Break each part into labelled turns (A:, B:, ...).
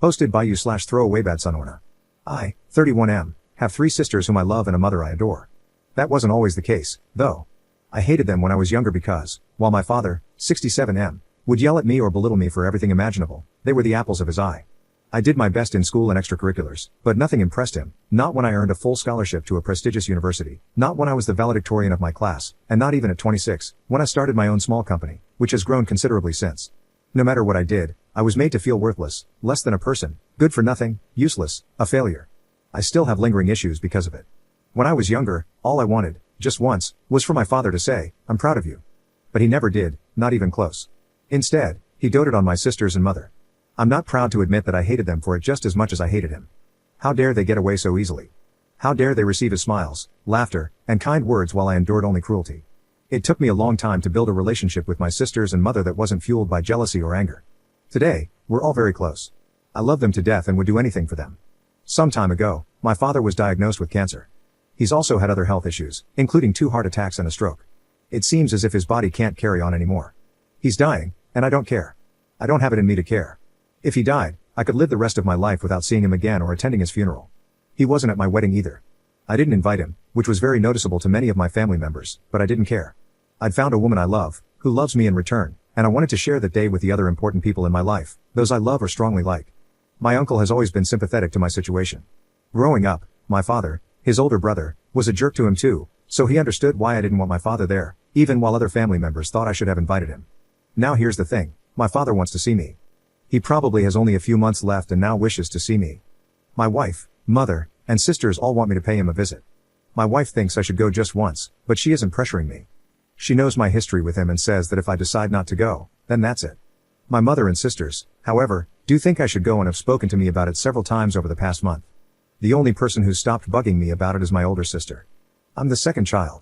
A: Hosted by you/throwaway I, 31M, have 3 sisters whom I love and a mother I adore. That wasn't always the case, though. I hated them when I was younger because, while my father, 67M, would yell at me or belittle me for everything imaginable, they were the apples of his eye. I did my best in school and extracurriculars, but nothing impressed him, not when I earned a full scholarship to a prestigious university, not when I was the valedictorian of my class, and not even at 26, when I started my own small company, which has grown considerably since. No matter what I did, I was made to feel worthless, less than a person, good for nothing, useless, a failure. I still have lingering issues because of it. When I was younger, all I wanted, just once, was for my father to say, "I'm proud of you." But he never did, not even close. Instead, he doted on my sisters and mother. I'm not proud to admit that I hated them for it just as much as I hated him. How dare they get away so easily? How dare they receive his smiles, laughter, and kind words while I endured only cruelty? It took me a long time to build a relationship with my sisters and mother that wasn't fueled by jealousy or anger. Today, we're all very close. I love them to death and would do anything for them. Some time ago, my father was diagnosed with cancer. He's also had other health issues, including 2 heart attacks and a stroke. It seems as if his body can't carry on anymore. He's dying, and I don't care. I don't have it in me to care. If he died, I could live the rest of my life without seeing him again or attending his funeral. He wasn't at my wedding either. I didn't invite him, which was very noticeable to many of my family members, but I didn't care. I'd found a woman I love, who loves me in return, and I wanted to share that day with the other important people in my life, those I love or strongly like. My uncle has always been sympathetic to my situation. Growing up, my father, his older brother, was a jerk to him too, so he understood why I didn't want my father there, even while other family members thought I should have invited him. Now here's the thing, my father wants to see me. He probably has only a few months left and now wishes to see me. My wife, mother, and sisters all want me to pay him a visit. My wife thinks I should go just once, but she isn't pressuring me. She knows my history with him and says that if I decide not to go, then that's it. My mother and sisters, however, do think I should go and have spoken to me about it several times over the past month. The only person who's stopped bugging me about it is my older sister. I'm the second child.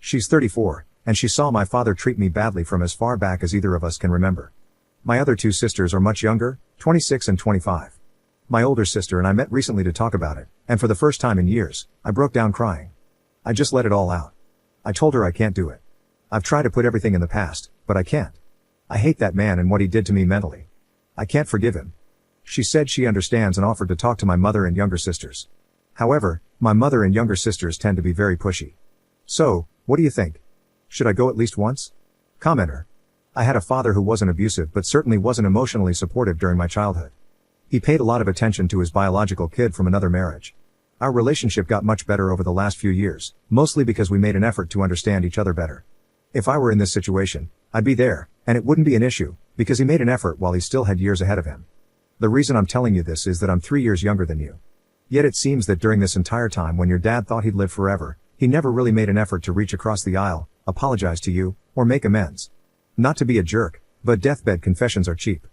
A: She's 34, and she saw my father treat me badly from as far back as either of us can remember. My other 2 sisters are much younger, 26 and 25. My older sister and I met recently to talk about it, and for the first time in years, I broke down crying. I just let it all out. I told her I can't do it. I've tried to put everything in the past, but I can't. I hate that man and what he did to me mentally. I can't forgive him. She said she understands and offered to talk to my mother and younger sisters. However, my mother and younger sisters tend to be very pushy. So, what do you think? Should I go at least once? Commenter. I had a father who wasn't abusive but certainly wasn't emotionally supportive during my childhood. He paid a lot of attention to his biological kid from another marriage. Our relationship got much better over the last few years, mostly because we made an effort to understand each other better. If I were in this situation, I'd be there, and it wouldn't be an issue, because he made an effort while he still had years ahead of him. The reason I'm telling you this is that I'm 3 years younger than you. Yet it seems that during this entire time when your dad thought he'd live forever, he never really made an effort to reach across the aisle, apologize to you, or make amends. Not to be a jerk, but deathbed confessions are cheap.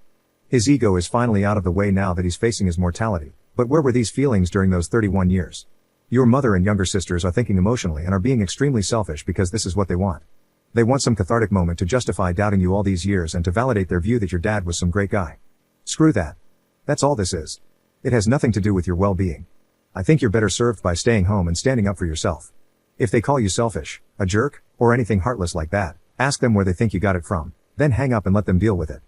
A: His ego is finally out of the way now that he's facing his mortality, but where were these feelings during those 31 years? Your mother and younger sisters are thinking emotionally and are being extremely selfish because this is what they want. They want some cathartic moment to justify doubting you all these years and to validate their view that your dad was some great guy. Screw that. That's all this is. It has nothing to do with your well-being. I think you're better served by staying home and standing up for yourself. If they call you selfish, a jerk, or anything heartless like that, ask them where they think you got it from, then hang up and let them deal with it.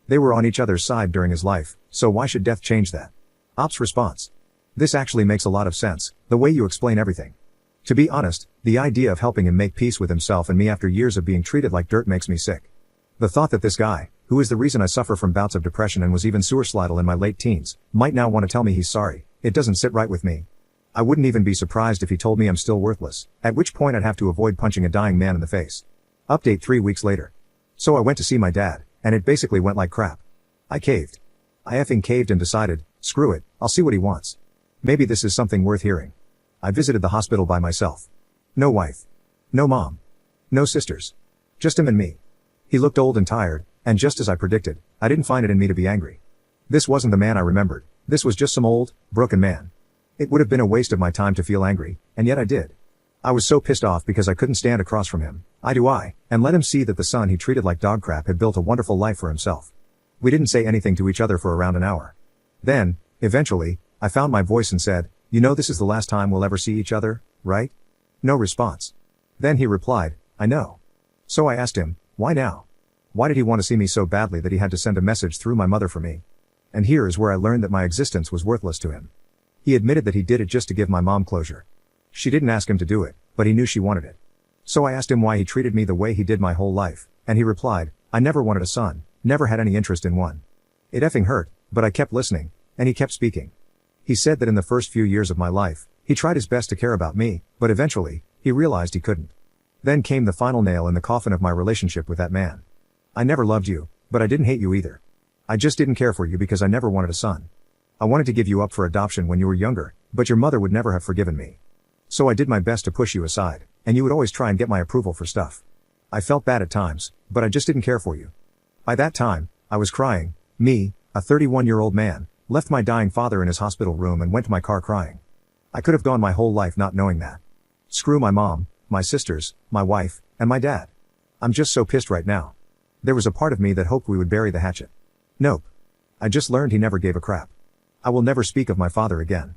A: They were on each other's side during his life, so why should death change that? Ops response. This actually makes a lot of sense, the way you explain everything. To be honest, the idea of helping him make peace with himself and me after years of being treated like dirt makes me sick. The thought that this guy, who is the reason I suffer from bouts of depression and was even suicidal in my late teens, might now want to tell me he's sorry, it doesn't sit right with me. I wouldn't even be surprised if he told me I'm still worthless, at which point I'd have to avoid punching a dying man in the face. Update 3 weeks later. So I went to see my dad, and it basically went like crap. I caved. I effing caved and decided, screw it, I'll see what he wants. Maybe this is something worth hearing. I visited the hospital by myself. No wife. No mom. No sisters. Just him and me. He looked old and tired, and just as I predicted, I didn't find it in me to be angry. This wasn't the man I remembered, this was just some old, broken man. It would have been a waste of my time to feel angry, and yet I did. I was so pissed off because I couldn't stand across from him, eye to eye, and let him see that the son he treated like dog crap had built a wonderful life for himself. We didn't say anything to each other for around an hour. Then, eventually, I found my voice and said, "You know this is the last time we'll ever see each other, right?" No response. Then he replied, "I know." So I asked him, why now? Why did he want to see me so badly that he had to send a message through my mother for me? And here is where I learned that my existence was worthless to him. He admitted that he did it just to give my mom closure. She didn't ask him to do it, but he knew she wanted it. So I asked him why he treated me the way he did my whole life, and he replied, I never wanted a son, never had any interest in one. It effing hurt, but I kept listening, and he kept speaking. He said that in the first few years of my life, he tried his best to care about me, but eventually, he realized he couldn't. Then came the final nail in the coffin of my relationship with that man. I never loved you, but I didn't hate you either. I just didn't care for you because I never wanted a son. I wanted to give you up for adoption when you were younger, but your mother would never have forgiven me. So I did my best to push you aside, and you would always try and get my approval for stuff. I felt bad at times, but I just didn't care for you. By that time, I was crying. Me, a 31-year-old man, left my dying father in his hospital room and went to my car crying. I could have gone my whole life not knowing that. Screw my mom, my sisters, my wife, and my dad. I'm just so pissed right now. There was a part of me that hoped we would bury the hatchet. Nope. I just learned he never gave a crap. I will never speak of my father again.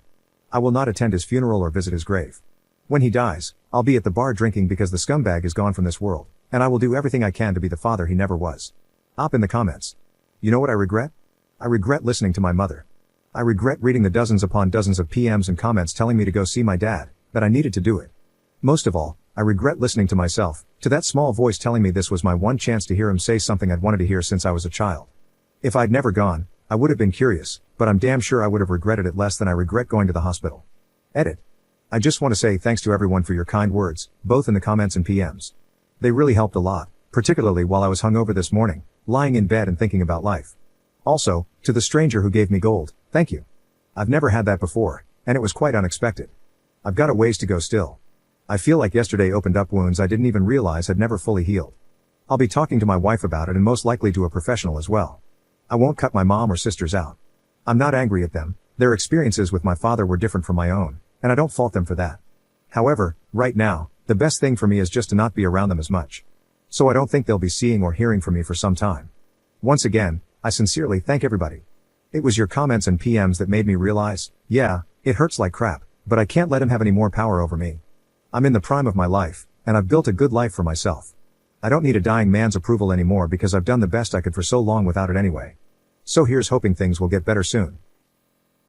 A: I will not attend his funeral or visit his grave. When he dies, I'll be at the bar drinking because the scumbag is gone from this world, and I will do everything I can to be the father he never was. Op in the comments. You know what I regret? I regret listening to my mother. I regret reading the dozens upon dozens of PMs and comments telling me to go see my dad, that I needed to do it. Most of all, I regret listening to myself, to that small voice telling me this was my one chance to hear him say something I'd wanted to hear since I was a child. If I'd never gone, I would have been curious, but I'm damn sure I would have regretted it less than I regret going to the hospital. Edit. I just want to say thanks to everyone for your kind words, both in the comments and PMs. They really helped a lot, particularly while I was hungover this morning, lying in bed and thinking about life. Also, to the stranger who gave me gold, thank you. I've never had that before, and it was quite unexpected. I've got a ways to go still. I feel like yesterday opened up wounds I didn't even realize had never fully healed. I'll be talking to my wife about it and most likely to a professional as well. I won't cut my mom or sisters out. I'm not angry at them. Their experiences with my father were different from my own, and I don't fault them for that. However, right now, the best thing for me is just to not be around them as much. So I don't think they'll be seeing or hearing from me for some time. Once again, I sincerely thank everybody. It was your comments and PMs that made me realize, yeah, it hurts like crap, but I can't let him have any more power over me. I'm in the prime of my life, and I've built a good life for myself. I don't need a dying man's approval anymore because I've done the best I could for so long without it anyway. So here's hoping things will get better soon.